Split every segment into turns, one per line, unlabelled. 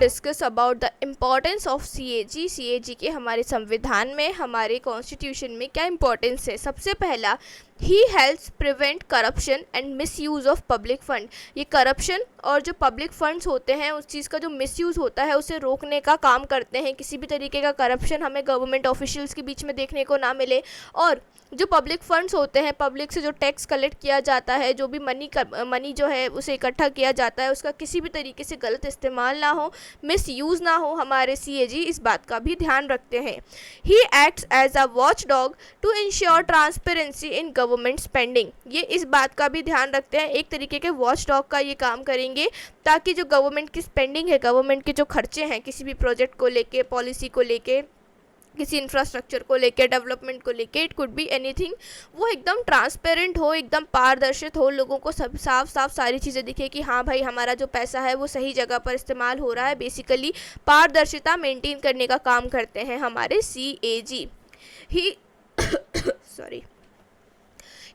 Discuss about the importance of CAG. CAG के हमारे संविधान में, हमारे कॉन्स्टिट्यूशन में क्या इम्पोर्टेंस है। सबसे पहला, he helps prevent corruption and misuse of public fund. ये करप्शन और जो पब्लिक फंड्स होते हैं उस चीज़ का जो मिसयूज़ होता है उसे रोकने का काम करते हैं। किसी भी तरीके का करप्शन हमें गवर्नमेंट ऑफिशियल्स के बीच में देखने को ना मिले, और जो पब्लिक फंड्स होते हैं, पब्लिक से जो टैक्स कलेक्ट किया जाता है, जो भी मनी जो है उसे इकट्ठा किया जाता है, उसका किसी भी तरीके से गलत इस्तेमाल ना हो, मिसयूज़ ना हो। हमारे सीएजी इस बात का भी ध्यान रखते हैं। He acts as a watch dog to ensure transparency in government spending. ये इस बात का भी ध्यान रखते हैं, एक तरीके के वॉच डॉग का ये काम करेंगे, ताकि जो गवर्नमेंट की स्पेंडिंग है, गवर्नमेंट के जो खर्चे हैं किसी भी प्रोजेक्ट को लेके, पॉलिसी को लेके, किसी इंफ्रास्ट्रक्चर को लेके, डेवलपमेंट को लेके, इट कुड बी एनीथिंग, वो एकदम ट्रांसपेरेंट हो, एकदम पारदर्शित हो, लोगों को सब साफ साफ सारी चीज़ें दिखे कि हाँ भाई हमारा जो पैसा है वो सही जगह पर इस्तेमाल हो रहा है। बेसिकली पारदर्शिता मेंटेन करने का काम करते हैं हमारे सीएजी। ही सॉरी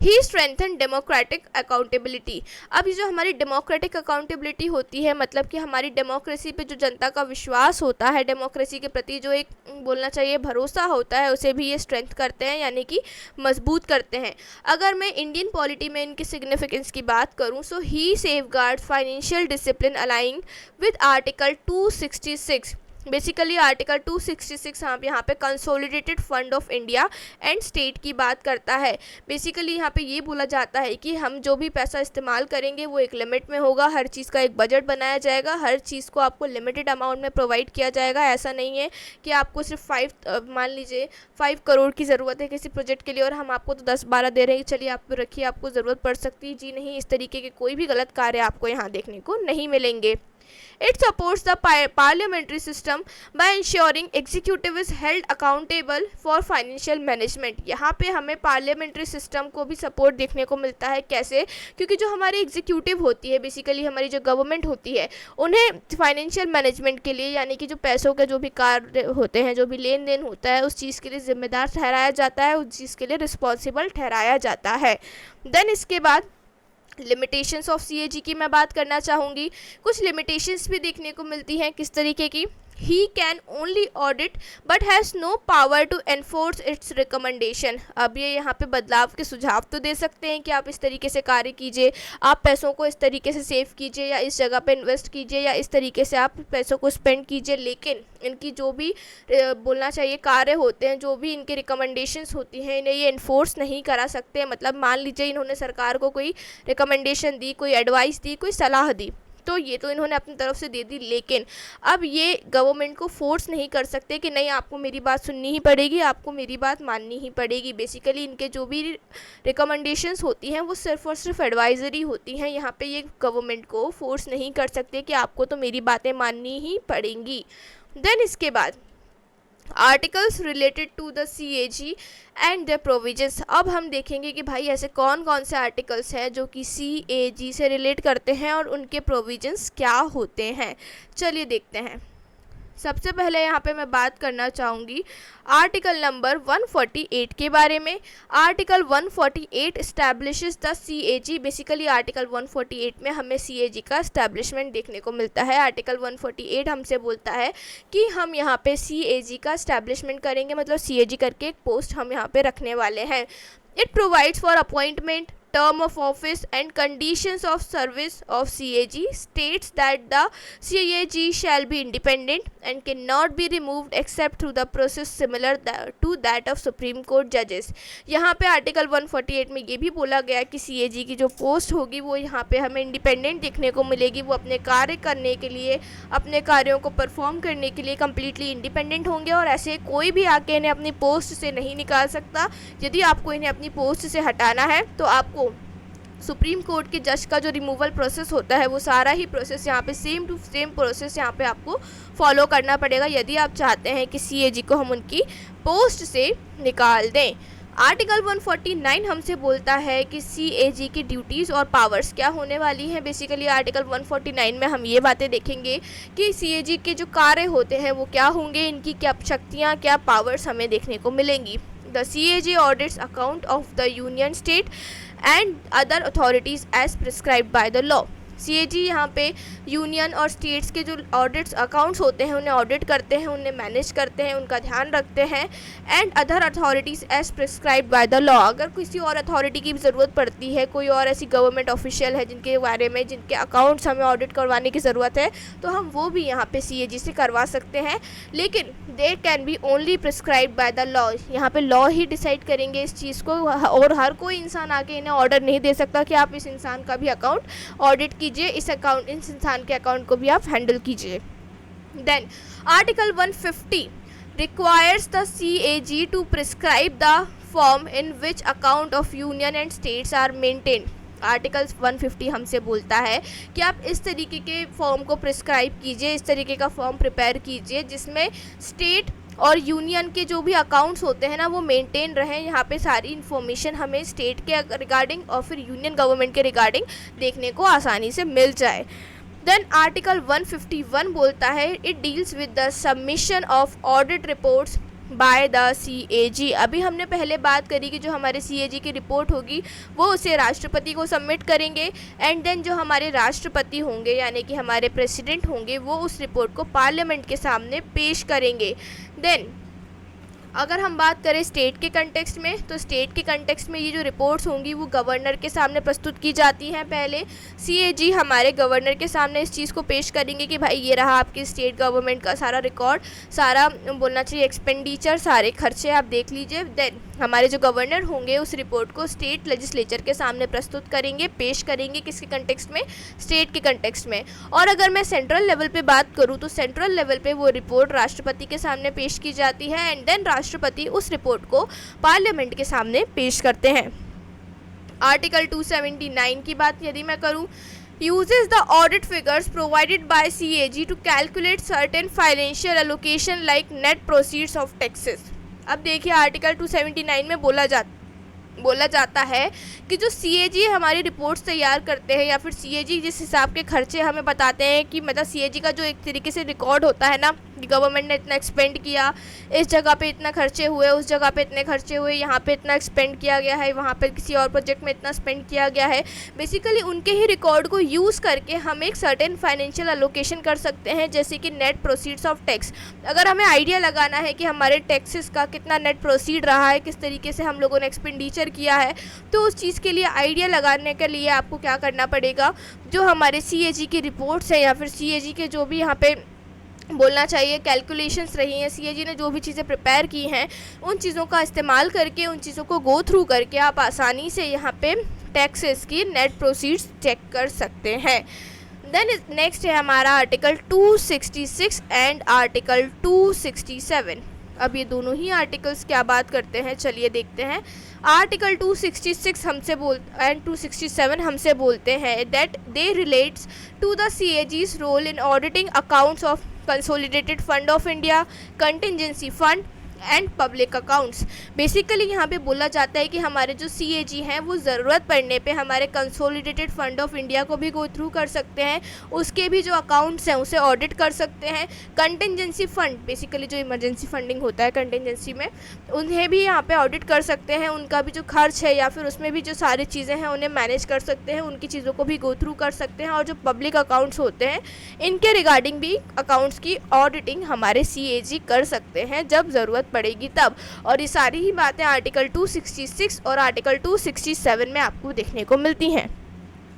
ही स्ट्रेंथन डेमोक्रेटिक अकाउंटेबिलिटी। अब ये जो हमारी डेमोक्रेटिक अकाउंटेबिलिटी होती है, मतलब कि हमारी डेमोक्रेसी पे जो जनता का विश्वास होता है, डेमोक्रेसी के प्रति जो एक बोलना चाहिए भरोसा होता है, उसे भी ये स्ट्रेंथ करते हैं, यानी कि मजबूत करते हैं। अगर मैं इंडियन पॉलिटी में इनकी सिग्निफिकेंस की बात करूँ, so he safeguard financial discipline aligning with article 266। Basically article 266 हम यहाँ पे consolidated fund of India and state की बात करता है। बेसिकली यहाँ पे ये बोला जाता है कि हम जो भी पैसा इस्तेमाल करेंगे वो एक लिमिट में होगा, हर चीज़ का एक बजट बनाया जाएगा, हर चीज़ को आपको लिमिटेड अमाउंट में प्रोवाइड किया जाएगा। ऐसा नहीं है कि आपको सिर्फ मान लीजिए 5 करोड़ की ज़रूरत है किसी प्रोजेक्ट के लिए और हम आपको तो 10-12 दे रहे हैं, चलिए आप रखिए, आपको ज़रूरत पड़ सकती है। जी नहीं, इस तरीके के कोई भी गलत कार्य आपको यहाँ देखने को नहीं मिलेंगे। It supports the parliamentary system by ensuring executive is held accountable for financial management। यहाँ पे हमें पार्लियामेंट्री सिस्टम को भी सपोर्ट देखने को मिलता है। कैसे? क्योंकि जो हमारी एग्जीक्यूटिव होती है, बेसिकली हमारी जो गवर्नमेंट होती है, उन्हें फाइनेंशियल मैनेजमेंट के लिए, यानी कि जो पैसों के जो भी कार्य होते हैं, जो भी लेन देन होता है, उस चीज़ के लिए जिम्मेदार ठहराया जाता है, उस चीज़ के लिए रिस्पॉन्सिबल ठहराया जाता है। देन इसके बाद लिमिटेशंस ऑफ सीएजी की मैं बात करना चाहूँगी। कुछ लिमिटेशंस भी देखने को मिलती हैं। किस तरीके की? He can only audit but has no power to enforce its recommendation. अब ये यहाँ पे बदलाव के सुझाव तो दे सकते हैं कि आप इस तरीके से कार्य कीजिए, आप पैसों को इस तरीके से सेव कीजिए, या इस जगह पे इन्वेस्ट कीजिए, या इस तरीके से आप पैसों को स्पेंड कीजिए, लेकिन इनकी जो भी बोलना चाहिए कार्य होते हैं, जो भी इनकी रिकमेंडेशंस होती हैं, इन्हें ये इन्फोर्स नहीं करा सकते। मतलब मान लीजिए इन्होंने सरकार को कोई रिकमेंडेशन दी, कोई एडवाइस दी, कोई सलाह दी, तो ये तो इन्होंने अपनी तरफ से दे दी, लेकिन अब ये गवर्नमेंट को फोर्स नहीं कर सकते कि नहीं आपको मेरी बात सुननी ही पड़ेगी, आपको मेरी बात माननी ही पड़ेगी। बेसिकली इनके जो भी रिकमेंडेशंस होती हैं वो सिर्फ और सिर्फ एडवाइजरी होती हैं। यहाँ पे ये गवर्नमेंट को फोर्स नहीं कर सकते कि आपको तो मेरी बातें माननी ही पड़ेंगी। देन इसके बाद articles related to the CAG and the provisions. अब हम देखेंगे कि भाई ऐसे कौन कौन से आर्टिकल्स हैं जो कि सीएजी से रिलेट करते हैं और उनके प्रोविजंस क्या होते हैं। चलिए देखते हैं। सबसे पहले यहाँ पे मैं बात करना चाहूँगी आर्टिकल नंबर 148 के बारे में। Article 148 establishes the CAG. Basically article 148 में हमें सीएजी का इस्टेब्लिशमेंट देखने को मिलता है। आर्टिकल 148 हमसे बोलता है कि हम यहाँ पे सीएजी का इस्टेब्लिशमेंट करेंगे, मतलब सीएजी करके एक पोस्ट हम यहाँ पे रखने वाले हैं। It provides for appointment, term of office and conditions of service of CAG, states that the CAG shall be independent and cannot be removed except through the process similar to that of Supreme Court judges। यहाँ पे article 148 में ये भी बोला गया कि CAG की जो पोस्ट होगी वो यहाँ पे हमें इंडिपेंडेंट देखने को मिलेगी। वो अपने कार्य करने के लिए, अपने कार्यों को परफॉर्म करने के लिए कम्प्लीटली इंडिपेंडेंट होंगे और ऐसे कोई भी आके इन्हें अपनी पोस्ट से नहीं निकाल सकता। यदि आपको इन्हें अपनी पोस्ट से हटाना है तो आपको सुप्रीम कोर्ट के जज का जो रिमूवल प्रोसेस होता है वो सारा ही प्रोसेस यहाँ पे सेम टू सेम प्रोसेस यहाँ पे आपको फॉलो करना पड़ेगा, यदि आप चाहते हैं कि सीएजी को हम उनकी पोस्ट से निकाल दें। आर्टिकल 149 हमसे बोलता है कि सीएजी की ड्यूटीज़ और पावर्स क्या होने वाली हैं। बेसिकली आर्टिकल 149 में हम ये बातें देखेंगे कि सीएजी के जो कार्य होते हैं वो क्या होंगे, इनकी क्या शक्तियाँ, क्या पावर्स हमें देखने को मिलेंगी। The CAG audits account of the union state and other authorities as prescribed by the law। CAG यहाँ पे यूनियन और स्टेट्स के जो ऑडिट्स अकाउंट्स होते हैं उन्हें ऑडिट करते हैं, उन्हें मैनेज करते हैं, उनका ध्यान रखते हैं। And other authorities as prescribed by the law, अगर किसी और अथॉरिटी की भी ज़रूरत पड़ती है, कोई और ऐसी गवर्नमेंट ऑफिशियल है जिनके बारे में, जिनके अकाउंट्स हमें ऑडिट करवाने की ज़रूरत है, तो हम वो भी यहाँ पे CAG से करवा सकते हैं। लेकिन they can be only prescribed by the law, यहाँ पे लॉ ही डिसाइड करेंगे इस चीज़ को, और हर कोई इंसान आके इन्हें ऑर्डर नहीं दे सकता कि आप इस इंसान का भी अकाउंट ऑडिट कीजिए, इस इंसान के अकाउंट को भी आप हैंडल कीजिए। Then article 150 requires the CAG to prescribe the form in which account of union and states are maintained। Article 150 हमसे बोलता है कि आप इस तरीके के फॉर्म को प्रिस्क्राइब कीजिए, इस तरीके का फॉर्म प्रिपेयर कीजिए जिसमें स्टेट और यूनियन के जो भी अकाउंट्स होते हैं ना वो मेंटेन रहें। यहाँ पे सारी इन्फॉर्मेशन हमें स्टेट के रिगार्डिंग और फिर यूनियन गवर्नमेंट के रिगार्डिंग देखने को आसानी से मिल जाए। देन आर्टिकल 151 बोलता है it deals with the submission of audit reports by the CAG। अभी हमने पहले बात करी कि जो हमारे CAG की रिपोर्ट होगी वो उसे राष्ट्रपति को सबमिट करेंगे, एंड देन जो हमारे राष्ट्रपति होंगे यानी कि हमारे प्रेसिडेंट होंगे वो उस रिपोर्ट को पार्लियामेंट के सामने पेश करेंगे। देन अगर हम बात करें स्टेट के कंटेक्स्ट में, तो स्टेट के कंटेक्स्ट में ये जो रिपोर्ट्स होंगी वो गवर्नर के सामने प्रस्तुत की जाती हैं। पहले CAG हमारे गवर्नर के सामने इस चीज़ को पेश करेंगे कि भाई ये रहा आपकी स्टेट गवर्नमेंट का सारा रिकॉर्ड, सारा बोलना चाहिए एक्सपेंडिचर, सारे खर्चे आप देख लीजिए। देन हमारे जो गवर्नर होंगे उस रिपोर्ट को स्टेट लेजिस्लेचर के सामने प्रस्तुत करेंगे, पेश करेंगे, किसके कंटेक्स्ट में, स्टेट के कंटेक्स्ट में। और अगर मैं सेंट्रल लेवल पे बात करूँ तो सेंट्रल लेवल पे वो रिपोर्ट राष्ट्रपति के सामने पेश की जाती है, एंड देन राष्ट्रपति उस रिपोर्ट को पार्लियामेंट के सामने पेश करते हैं। आर्टिकल 279 की बात यदि मैं करूँ, uses the audit figures provided by CAG to calculate certain financial allocation like net proceeds of taxes। अब देखिए आर्टिकल 279 में बोला जाता है कि जो CAG हमारी रिपोर्ट्स तैयार करते हैं या फिर CAG जिस हिसाब के खर्चे हमें बताते हैं कि मतलब CAG का जो एक तरीके से रिकॉर्ड होता है ना कि गवर्नमेंट ने इतना एक्सपेंड किया, इस जगह पे इतना खर्चे हुए, उस जगह पे इतने खर्चे हुए, यहाँ पे इतना एक्सपेंड किया गया है, वहाँ पे किसी और प्रोजेक्ट में इतना स्पेंड किया गया है। बेसिकली उनके ही रिकॉर्ड को यूज़ करके हम एक सर्टेन फाइनेंशियल एलोकेशन कर सकते हैं, जैसे कि नेट प्रोसीड्स ऑफ टैक्स। अगर हमें आइडिया लगाना है कि हमारे टैक्सेस का कितना नेट प्रोसीड रहा है, किस तरीके से हम लोगों ने एक्सपेंडिचर किया है, तो उस चीज़ के लिए आइडिया लगाने के लिए आपको क्या करना पड़ेगा, जो हमारे CAG की रिपोर्ट्स हैं या फिर CAG के जो भी यहाँ पे बोलना चाहिए कैलकुलेशंस रही हैं, CAG ने जो भी चीज़ें प्रिपेयर की हैं उन चीज़ों का इस्तेमाल करके, उन चीज़ों को गो थ्रू करके आप आसानी से यहाँ पे टैक्सेस की नेट प्रोसीड्स चेक कर सकते हैं। देन नेक्स्ट है हमारा आर्टिकल 266 एंड आर्टिकल 267। अब ये दोनों ही आर्टिकल्स क्या बात करते हैं, चलिए देखते हैं। आर्टिकल 266 हमसे एंड 267 हमसे बोलते हैं that they relates to the CAG's role in auditing accounts of consolidated fund of India, contingency fund and public accounts. Basically यहाँ पे बोला जाता है कि हमारे जो CAG हैं वो ज़रूरत पड़ने पे हमारे कंसोलिडेटेड फंड ऑफ इंडिया को भी गो थ्रू कर सकते हैं, उसके भी जो अकाउंट्स हैं उसे ऑडिट कर सकते हैं। कंटिजेंसी फ़ंड बेसिकली जो इमरजेंसी फंडिंग होता है कंटिजेंसी में, उन्हें भी यहाँ पे ऑडिट कर सकते हैं, उनका भी जो खर्च है या फिर उसमें भी जो सारी चीज़ें हैं उन्हें मैनेज कर सकते हैं, उनकी चीज़ों को भी गो थ्रू कर सकते हैं। और जो पब्लिक अकाउंट्स होते हैं इनके रिगार्डिंग भी अकाउंट्स की ऑडिटिंग हमारे CAG कर सकते हैं जब ज़रूरत पड़ेगी तब। और ये सारी ही बातें आर्टिकल 266 और आर्टिकल 267 में आपको देखने को मिलती हैं।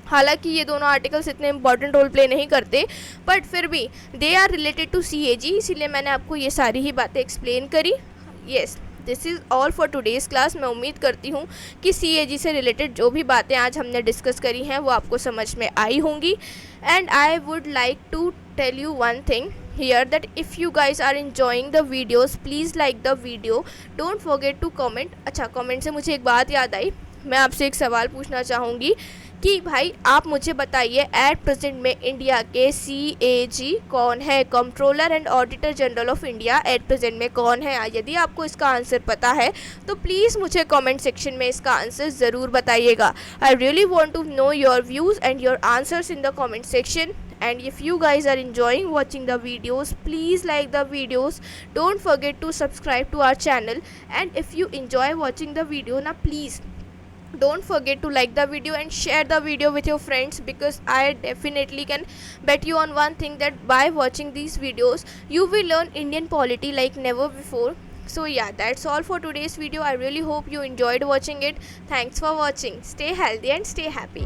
हालांकि ये दोनों आर्टिकल्स इतने इंपॉर्टेंट रोल प्ले नहीं करते, बट फिर भी they are related to CAG, इसीलिए मैंने आपको ये सारी ही बातें एक्सप्लेन करी। Yes, this is all for today's class. मैं उम्मीद करती हूँ कि CAG से रिलेटेड जो भी बातें आज हमने डिस्कस करी हैं वो आपको समझ में आई होंगी। And I would like to tell you one thing here, that if you guys are enjoying the videos, please like the video, don't forget to comment। अच्छा, कमेंट से मुझे एक बात याद आई, मैं आपसे एक सवाल पूछना चाहूँगी कि भाई आप मुझे बताइए एट प्रेजेंट में इंडिया के CAG कौन है, controller and auditor general of India at present में कौन है। यदि आपको इसका आंसर पता है तो प्लीज़ मुझे कमेंट सेक्शन में इसका आंसर ज़रूर बताइएगा। I really want to know your views and your answers in the comment section. And if you guys are enjoying watching the videos, please like the videos, don't forget to subscribe to our channel, and if you enjoy watching the video, now please Don't forget to like the video and share the video with your friends, because I definitely can bet you on one thing, that by watching these videos you will learn Indian polity like never before. So yeah, that's all for today's video. I really hope you enjoyed watching it. Thanks for watching. Stay healthy and stay happy.